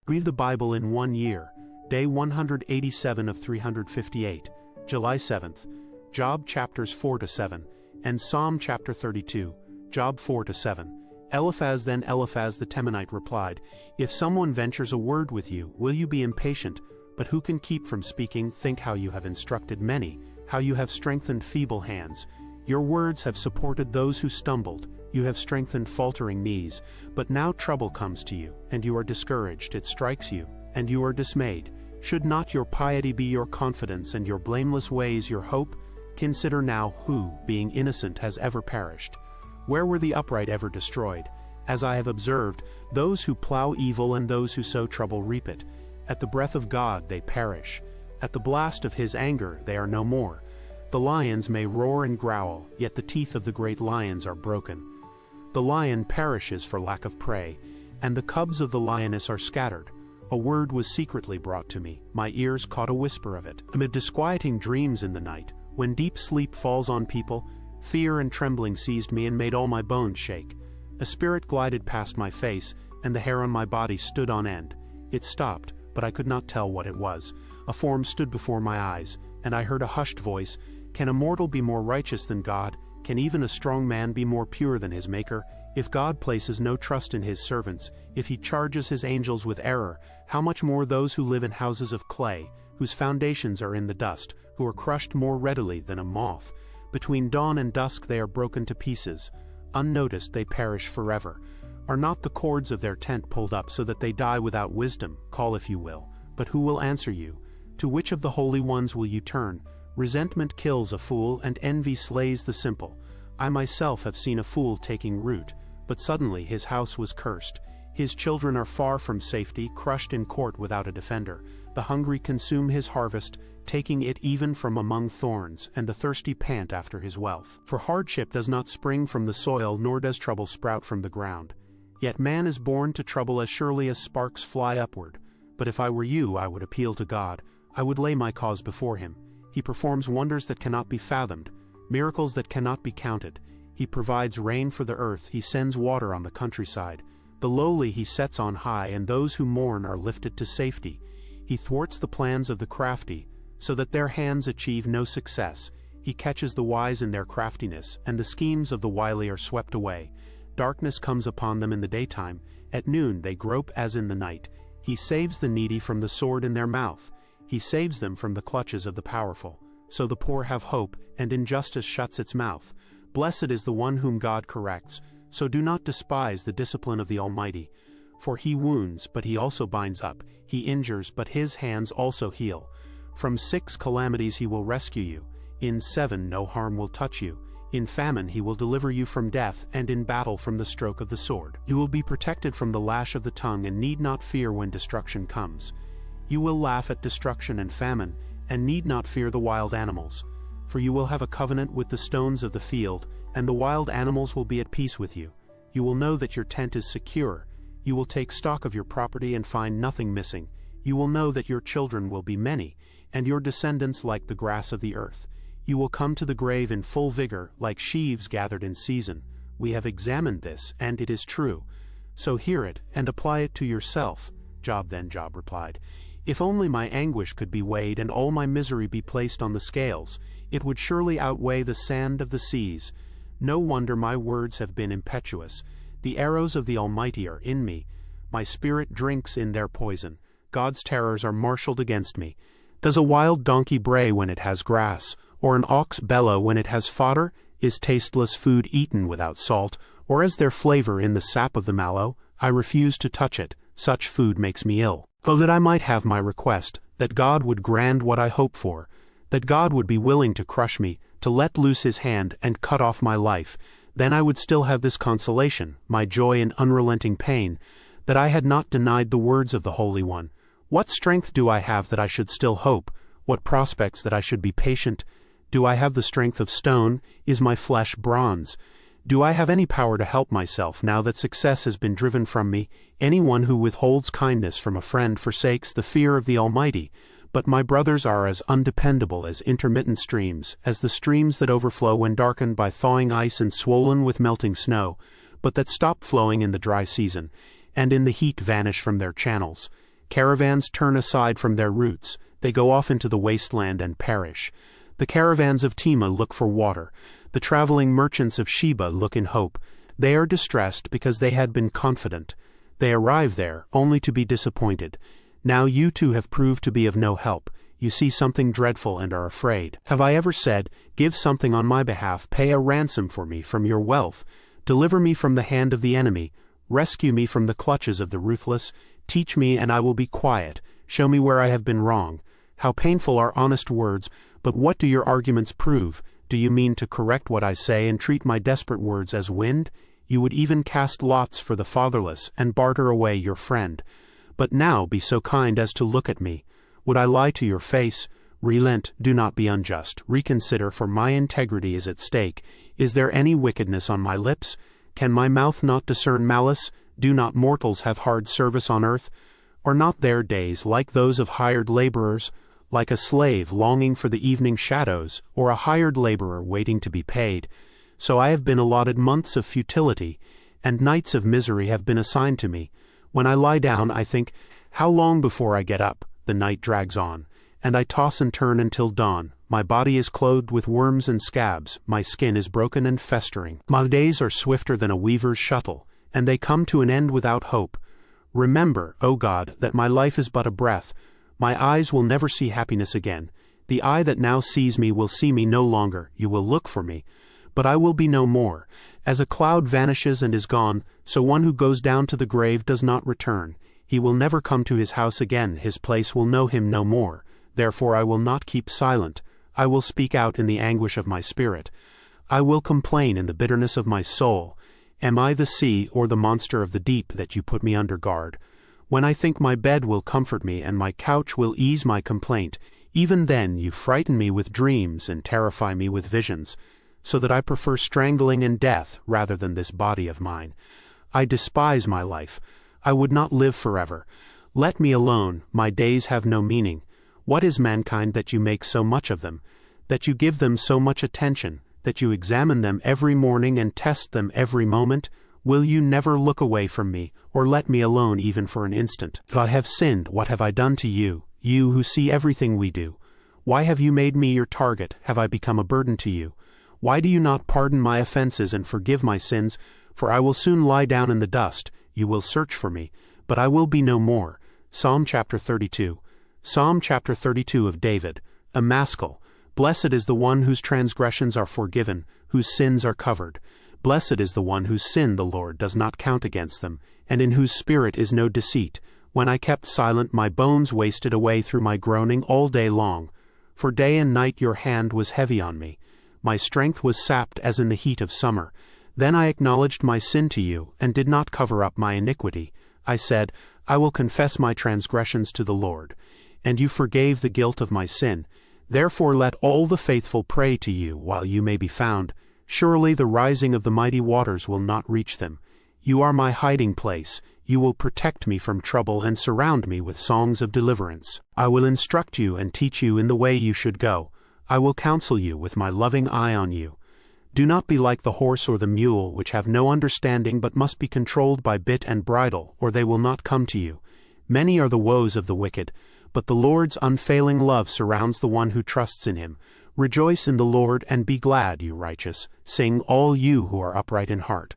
Read the Bible in 1 year. Day 187 of 358, July 7th. Job chapters 4-7, and Psalm chapter 32, Job 4-7. Eliphaz Then Eliphaz the Temanite replied, If someone ventures a word with you, will you be impatient? But who can keep from speaking? Think how you have instructed many, how you have strengthened feeble hands. Your words have supported those who stumbled. You have strengthened faltering knees. But now trouble comes to you, and you are discouraged. It strikes you, and you are dismayed. Should not your piety be your confidence, and your blameless ways your hope? Consider now who, being innocent, has ever perished. Where were the upright ever destroyed? As I have observed, those who plow evil and those who sow trouble reap it. At the breath of God they perish. At the blast of his anger they are no more. The lions may roar and growl, yet the teeth of the great lions are broken. The lion perishes for lack of prey, and the cubs of the lioness are scattered. A word was secretly brought to me, my ears caught a whisper of it. Amid disquieting dreams in the night, when deep sleep falls on people, fear and trembling seized me and made all my bones shake. A spirit glided past my face, and the hair on my body stood on end. It stopped, but I could not tell what it was. A form stood before my eyes, and I heard a hushed voice, Can a mortal be more righteous than God? Can even a strong man be more pure than his Maker? If God places no trust in his servants, if he charges his angels with error, how much more those who live in houses of clay, whose foundations are in the dust, who are crushed more readily than a moth. Between dawn and dusk they are broken to pieces. Unnoticed they perish forever. Are not the cords of their tent pulled up so that they die without wisdom? Call if you will, but who will answer you? To which of the holy ones will you turn? Resentment kills a fool, and envy slays the simple. I myself have seen a fool taking root, but suddenly his house was cursed. His children are far from safety, crushed in court without a defender. The hungry consume his harvest, taking it even from among thorns, and the thirsty pant after his wealth. For hardship does not spring from the soil, nor does trouble sprout from the ground. Yet man is born to trouble as surely as sparks fly upward. But if I were you, I would appeal to God. I would lay my cause before him. He performs wonders that cannot be fathomed, miracles that cannot be counted. He provides rain for the earth, he sends water on the countryside. The lowly he sets on high, and those who mourn are lifted to safety. He thwarts the plans of the crafty, so that their hands achieve no success. He catches the wise in their craftiness, and the schemes of the wily are swept away. Darkness comes upon them in the daytime, at noon they grope as in the night. He saves the needy from the sword in their mouth. He saves them from the clutches of the powerful. So the poor have hope, and injustice shuts its mouth. Blessed is the one whom God corrects, so do not despise the discipline of the Almighty. For he wounds, but he also binds up. He injures, but his hands also heal. From 6 calamities he will rescue you. In 7 no harm will touch you. In famine he will deliver you from death, and in battle from the stroke of the sword. You will be protected from the lash of the tongue, and need not fear when destruction comes. You will laugh at destruction and famine, and need not fear the wild animals. For you will have a covenant with the stones of the field, and the wild animals will be at peace with you. You will know that your tent is secure. You will take stock of your property and find nothing missing. You will know that your children will be many, and your descendants like the grass of the earth. You will come to the grave in full vigor, like sheaves gathered in season. We have examined this, and it is true. So hear it, and apply it to yourself. Then Job replied, If only my anguish could be weighed, and all my misery be placed on the scales, it would surely outweigh the sand of the seas. No wonder my words have been impetuous. The arrows of the Almighty are in me. My spirit drinks in their poison. God's terrors are marshaled against me. Does a wild donkey bray when it has grass, or an ox bellow when it has fodder? Is tasteless food eaten without salt, or is there flavor in the sap of the mallow? I refuse to touch it. Such food makes me ill. Oh, that I might have my request, that God would grant what I hope for, that God would be willing to crush me, to let loose his hand and cut off my life. Then I would still have this consolation, my joy in unrelenting pain, that I had not denied the words of the Holy One. What strength do I have that I should still hope? What prospects that I should be patient? Do I have the strength of stone? Is my flesh bronze? Do I have any power to help myself now that success has been driven from me? Anyone who withholds kindness from a friend forsakes the fear of the Almighty. But my brothers are as undependable as intermittent streams, as the streams that overflow when darkened by thawing ice and swollen with melting snow, but that stop flowing in the dry season, and in the heat vanish from their channels. Caravans turn aside from their routes, they go off into the wasteland and perish. The caravans of Tema look for water. The traveling merchants of Sheba look in hope. They are distressed because they had been confident. They arrive there, only to be disappointed. Now you too have proved to be of no help. You see something dreadful and are afraid. Have I ever said, "Give something on my behalf, pay a ransom for me from your wealth. Deliver me from the hand of the enemy. Rescue me from the clutches of the ruthless. Teach me and I will be quiet. Show me where I have been wrong." How painful are honest words, but what do your arguments prove? Do you mean to correct what I say and treat my desperate words as wind? You would even cast lots for the fatherless and barter away your friend. But now be so kind as to look at me. Would I lie to your face? Relent, do not be unjust. Reconsider, for my integrity is at stake. Is there any wickedness on my lips? Can my mouth not discern malice? Do not mortals have hard service on earth? Are not their days like those of hired laborers? Like a slave longing for the evening shadows, or a hired laborer waiting to be paid? So I have been allotted months of futility, and nights of misery have been assigned to me. When I lie down, I think, how long before I get up? The night drags on, and I toss and turn until dawn. My body is clothed with worms and scabs, my skin is broken and festering. My days are swifter than a weaver's shuttle, and they come to an end without hope. Remember, O God, that my life is but a breath. My eyes will never see happiness again. The eye that now sees me will see me no longer. You will look for me, but I will be no more. As a cloud vanishes and is gone, so one who goes down to the grave does not return. He will never come to his house again. His place will know him no more. Therefore I will not keep silent. I will speak out in the anguish of my spirit. I will complain in the bitterness of my soul. Am I the sea or the monster of the deep that you put me under guard? When I think my bed will comfort me and my couch will ease my complaint, even then you frighten me with dreams and terrify me with visions, so that I prefer strangling and death rather than this body of mine. I despise my life. I would not live forever. Let me alone, my days have no meaning. What is mankind that you make so much of them, that you give them so much attention, that you examine them every morning and test them every moment? Will you never look away from me, or let me alone even for an instant? If I have sinned, what have I done to you, you who see everything we do? Why have you made me your target? Have I become a burden to you? Why do you not pardon my offenses and forgive my sins? For I will soon lie down in the dust. You will search for me, but I will be no more. Psalm chapter 32. Psalm chapter 32 of David, a maskil. Blessed is the one whose transgressions are forgiven, whose sins are covered. Blessed is the one whose sin the Lord does not count against them, and in whose spirit is no deceit. When I kept silent, my bones wasted away through my groaning all day long. For day and night your hand was heavy on me. My strength was sapped as in the heat of summer. Then I acknowledged my sin to you, and did not cover up my iniquity. I said, I will confess my transgressions to the Lord. And you forgave the guilt of my sin. Therefore let all the faithful pray to you while you may be found. Surely the rising of the mighty waters will not reach them. You are my hiding place. You will protect me from trouble and surround me with songs of deliverance. I will instruct you and teach you in the way you should go. I will counsel you with my loving eye on you. Do not be like the horse or the mule, which have no understanding but must be controlled by bit and bridle, or they will not come to you. Many are the woes of the wicked, but the Lord's unfailing love surrounds the one who trusts in him. Rejoice in the Lord and be glad, you righteous. Sing, all you who are upright in heart.